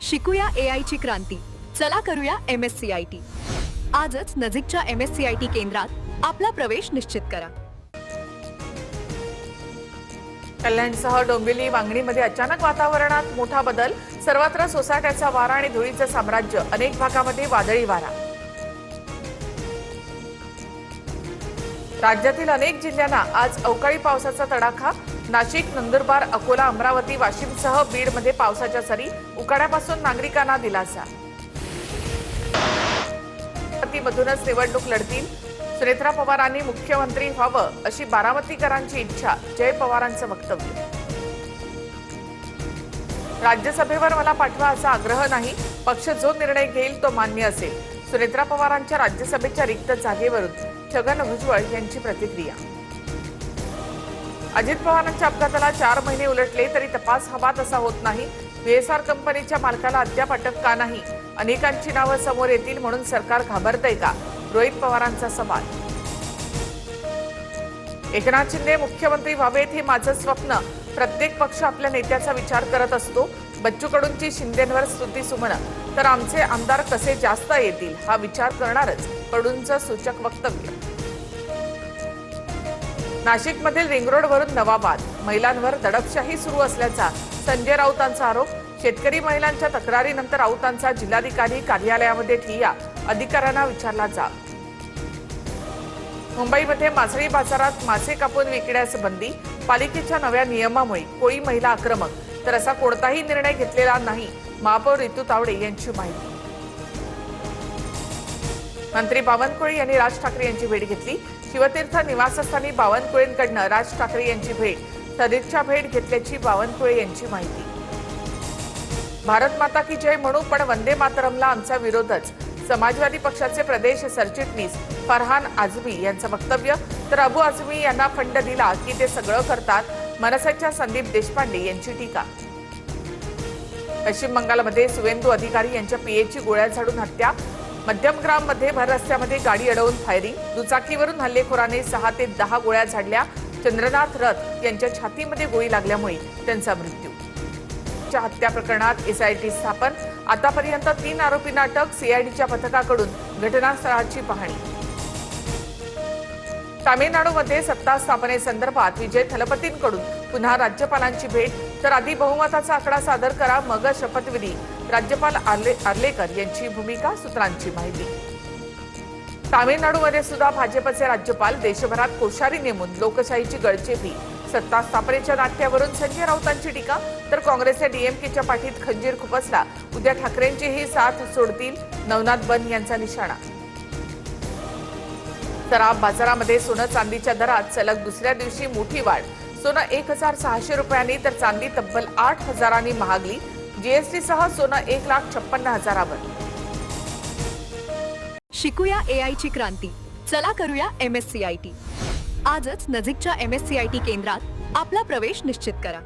शिकूया AI ची क्रांती. चला करूया MSCIT. आजच नजीकच्या MSCIT केंद्रात आपला प्रवेश निश्चित करा. कल्याणसह डोंबिवली वांगणीमध्ये अचानक वातावरणात मोठा बदल. सर्वत्र सोसाट्याचा वारा आणि धुळीचं साम्राज्य. अनेक भागामध्ये वादळी वारा. राज्यातील अनेक जिल्ह्यांना आज अवकाळी पावसाचा तडाखा. नाशिक, नंदुरबार, अकोला, अमरावती, वाशिमसह बीडमध्ये पावसाच्या सरी. उकाड्यापासून नागरिकांना दिलासा. मधूनच निवडणूक लढतील. सुनेत्रा पवारांनी मुख्यमंत्री व्हावं अशी बारामतीकरांची इच्छा. जय पवारांचं वक्तव्य. राज्यसभेवर मला पाठवा असा आग्रह नाही. पक्ष जो निर्णय घेईल तो मान्य असेल. सुनेत्रा पवारांच्या राज्यसभेच्या रिक्त जागेवरून छगन भुजबळ यांची प्रतिक्रिया. अजित पवारांच्या अपघाताला 4 महिने उलटले तरी तपास हवा तसा होत नाही. VSR कंपनीच्या मालकाला अद्याप अटक का नाही? अनेकांची नावं समोर येतील म्हणून सरकार घाबरतंय का? रोहित पवारांचा सवाल. एकनाथ शिंदे मुख्यमंत्री व्हावेत हे माझं स्वप्न. प्रत्येक पक्ष आपल्या नेत्याचा विचार करत असतो. बच्चू कडूंची शिंदेंवर स्तुतीसुमन. तर आमचे आमदार कसे जास्त येतील हा विचार करणारच. कडूंचं सूचक वक्तव्य. नाशिकमधील रिंग रोडवरून नवा वाद. महिलांवर दडपशाही सुरू असल्याचा संजय राऊतांचा आरोप. शेतकरी महिलांच्या तक्रारीनंतर राऊतांचा जिल्हाधिकारी कार्यालयामध्ये ठिय्या. अधिकाऱ्यांना विचारला जाब. मुंबईमध्ये मासळी बाजारात मासे कापून विकण्यास बंदी. पालिकेच्या नव्या नियमामुळे कोळी महिला आक्रमक. तर असा कोणताही निर्णय घेतलेला नाही. महापौर रितू तावडे यांची माहिती. मंत्री बावनकुळे यांनी राज ठाकरे यांची भेट घेतली. शिवतीर्थ निवासस्थानी बावनकुळेंकडनं राज ठाकरे यांची भेट. सदिच्छा भेट घेतल्याची बावनकुळे यांची माहिती. भारत माता की जय म्हणू पण वंदे मातरमला आमचा विरोधच. समाजवादी पक्षाचे प्रदेश सरचिटणीस फरहान आझमी यांचं वक्तव्य. तर अबू आझमी यांना फंड दिला की ते सगळं करतात. मनसेच्या संदीप देशपांडे यांची टीका. पश्चिम बंगालमध्ये सुवेंदू अधिकारी यांच्या पीएची गोळ्या झाडून हत्या. मध्यमग्राममध्ये भर रस्त्यामध्ये गाडी अडवून फायरिंग. दुचाकीवरून हल्लेखोराने 6 ते 10 गोळ्या झाडल्या. चंद्रनाथ रथ यांच्या छातीमध्ये गोळी लागल्यामुळे त्यांचा मृत्यू. हत्या प्रकरणात SIT स्थापन. आतापर्यंत 3 आरोपींना अटक. CIDच्या पथकाकडून घटनास्थळाची पाहणी. तामिळनाडूमध्ये सत्ता स्थापनेसंदर्भात विजय थलपतींकडून पुन्हा राज्यपालांची भेट. तर आधी बहुमताचा आकडा सादर करा मग शपथविधी. राज्यपाल आर्लेकर यांची भूमिका. सूत्रांची माहिती. तामिळनाडूमध्ये सुद्धा भाजपचे राज्यपाल. देशभरात कोश्यारी नेमून लोकशाहीची गळचेपी. सत्ता स्थापनेच्या नाट्यावरून संजय राऊतांची टीका. तर काँग्रेसच्या DMKच्या पाठीत खंजीर खुपसला. उद्या ठाकरेंचीही साथ सोडतील. नवनाथ बन यांचा निशाणा. सराफ बाजारामध्ये सोनं चांदीच्या दरात सलग दुसऱ्या दिवशी मोठी वाढ. सोनं 1,600 रुपयांनी तर चांदी तब्बल 8,000 महागली. GST सह सोनं 1,56,000वर. शिकूया AI ची क्रांती. चला करूया MSCIT. आजच नजीकच्या MSCIT केंद्रात आपला प्रवेश निश्चित करा.